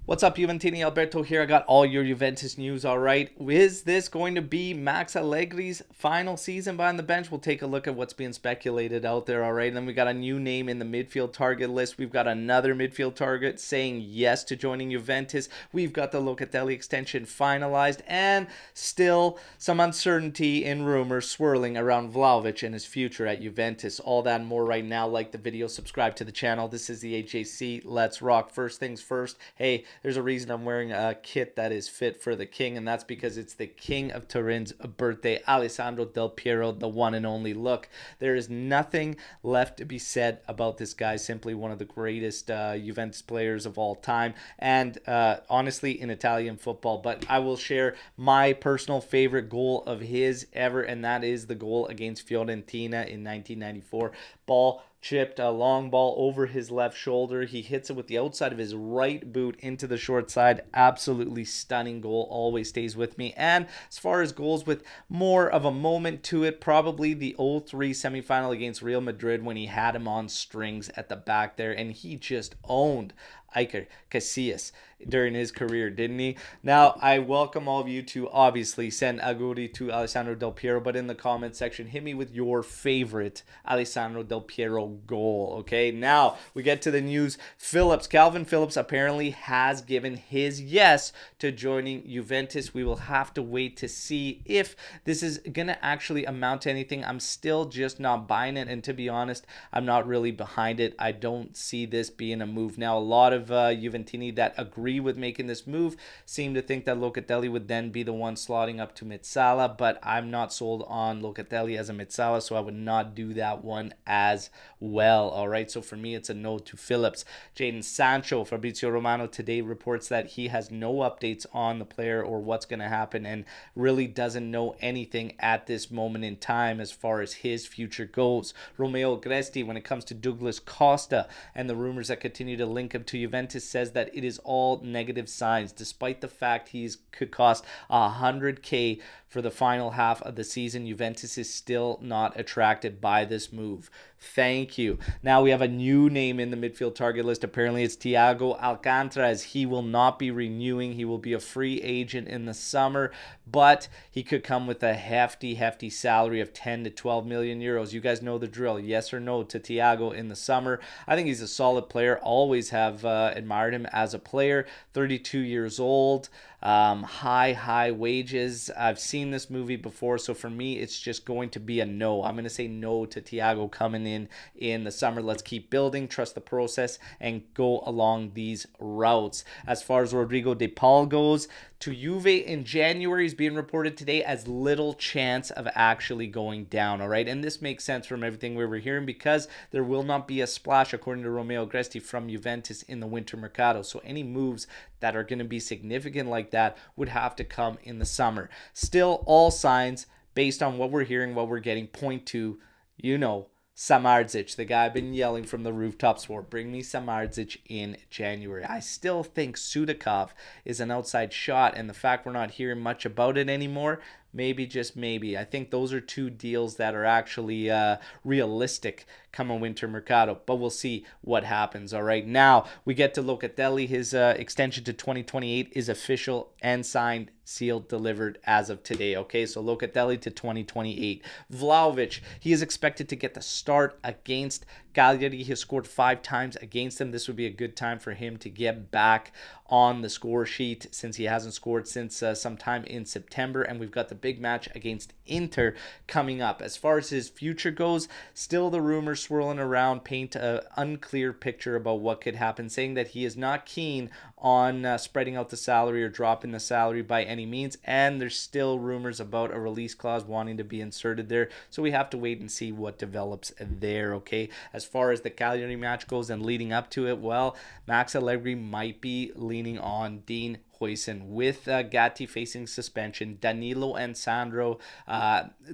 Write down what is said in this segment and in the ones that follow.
What's up, Juventini? Alberto here. I got all your Juventus news, all right. Is this going to be Max Allegri's final season behind the bench? We'll take a look at what's being speculated out there, all right. And then we got a new name in the midfield target list. We've got another midfield target saying yes to joining Juventus. We've got the Locatelli extension finalized, and still some uncertainty in rumors swirling around Vlahovic and his future at Juventus. All that and more right now. Like the video, subscribe to the channel. This is the HAC. Let's rock. First things first. Hey, there's a reason I'm wearing a kit that is fit for the king, and that's because it's the king of Turin's birthday, Alessandro Del Piero, the one and only. Look, there is nothing left to be said about this guy. Simply one of the greatest Juventus players of all time, and honestly in Italian football. But I will share my personal favorite goal of his ever, and that is the goal against Fiorentina in 1994. Ball chipped, a long ball over his left shoulder. He hits it with the outside of his right boot into the short side. Absolutely stunning goal. Always stays with me. And as far as goals with more of a moment to it, probably the 0-3 semifinal against Real Madrid when he had him on strings at the back there, and he just owned Iker Casillas during his career, didn't he? Now, I welcome all of you to obviously send auguri to Alessandro Del Piero, but in the comment section, hit me with your favorite Alessandro Del Piero goal, okay? Now, we get to the news. Calvin Phillips apparently has given his yes to joining Juventus. We will have to wait to see if this is going to actually amount to anything. I'm still just not buying it, and to be honest, I'm not really behind it. I don't see this being a move. Now, a lot of Juventini that agree with making this move seem to think that Locatelli would then be the one slotting up to Mitsala, but I'm not sold on Locatelli as a Mitsala, so I would not do that one as well. All right, so for me, it's a no to Phillips. Jadon Sancho, Fabrizio Romano today reports that he has no updates on the player or what's going to happen, and really doesn't know anything at this moment in time as far as his future goes. Romeo Gresti, when it comes to Douglas Costa and the rumors that continue to link him to Juventus, says that it is all negative signs, despite the fact could cost 100K for the final half of the season. Juventus is still not attracted by this move. Thank you. Now we have a new name in the midfield target list. Apparently it's Thiago Alcantara. He will not be renewing. He will be a free agent in the summer, but he could come with a hefty salary of 10 to 12 million euros. You guys know the drill. Yes or no to Thiago in the summer? I think he's a solid player. Always have admired him as a player. 32 years old. High wages. I've seen this movie before, so for me, it's just going to be a no. I'm going to say no to Thiago coming in the summer. Let's keep building, trust the process, and go along these routes. As far as Rodrigo De Paul goes, to Juve in January is being reported today as little chance of actually going down, all right? And this makes sense from everything we were hearing, because there will not be a splash, according to Romeo Gresti, from Juventus in the winter mercado. So any moves that are going to be significant like that would have to come in the summer. Still, all signs, based on what we're hearing, what we're getting, point to, Samardzic, the guy I've been yelling from the rooftops for. Bring me Samardzic in January. I still think Sudakov is an outside shot, and the fact we're not hearing much about it anymore, maybe, just maybe. I think those are two deals that are actually realistic come winter mercado, but we'll see what happens. All right, now we get to Locatelli. His extension to 2028 is official and signed, sealed, delivered as of today. Okay, so Locatelli to 2028. Vlahovic, he is expected to get the start against Cagliari. He has scored 5 times against them. This would be a good time for him to get back on the score sheet, since he hasn't scored since sometime in September, and we've got the big match against Inter coming up. As far as his future goes, still the rumors swirling around paint an unclear picture about what could happen, saying that he is not keen on spreading out the salary or dropping the salary by any means, and there's still rumors about a release clause wanting to be inserted there, so we have to wait and see what develops there. Okay, as far as the Cagliari match goes and leading up to it, well, Max Allegri might be leaning on Dean Huijsen, with Gatti facing suspension, Danilo and Sandro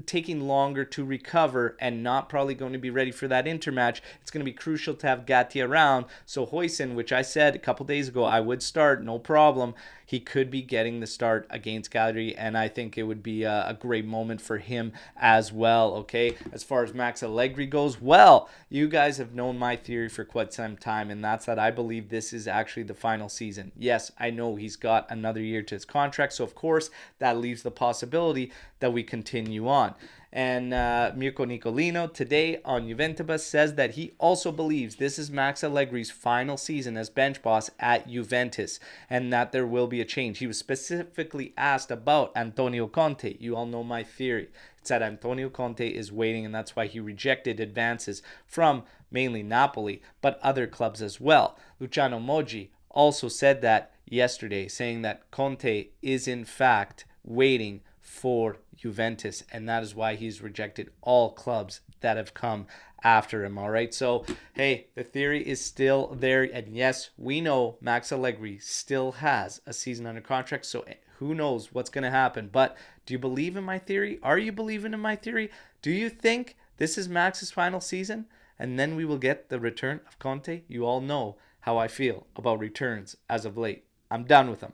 taking longer to recover and not probably going to be ready for that Inter match. It's going to be crucial to have Gatti around. So Huijsen, which I said a couple days ago I would start, no problem, he could be getting the start against Cagliari, and I think it would be a great moment for him as well. Okay, as far as Max Allegri goes, well, you guys have known my theory for quite some time, and that's that I believe this is actually the final season. Yes, I know he's got another year to his contract, so of course that leaves the possibility that we continue on. And Mirko Nicolino today on Juventus says that he also believes this is Max Allegri's final season as bench boss at Juventus, and that there will be a change. He was specifically asked about Antonio Conte. You all know my theory. It said Antonio Conte is waiting, and that's why he rejected advances from mainly Napoli, but other clubs as well. Luciano Moggi also said that yesterday, saying that Conte is in fact waiting for Juventus, and that is why he's rejected all clubs that have come after him. All right, so hey, the theory is still there, and yes, we know Max Allegri still has a season under contract, so who knows what's going to happen. But do you believe in my theory? Are you believing in my theory? Do you think this is Max's final season and then we will get the return of Conte? You all know how I feel about returns as of late. I'm done with them.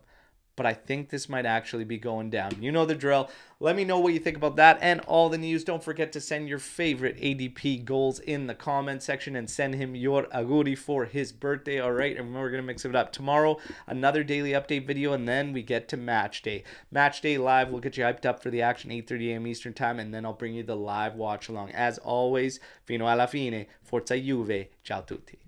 But I think this might actually be going down. You know the drill. Let me know what you think about that and all the news. Don't forget to send your favorite ADP goals in the comment section and send him your auguri for his birthday. All right, and we're going to mix it up. Tomorrow, another daily update video, and then we get to match day. Match day live. We'll get you hyped up for the action, 8:30 a.m. Eastern time, and then I'll bring you the live watch along. As always, fino alla fine, forza Juve. Ciao tutti.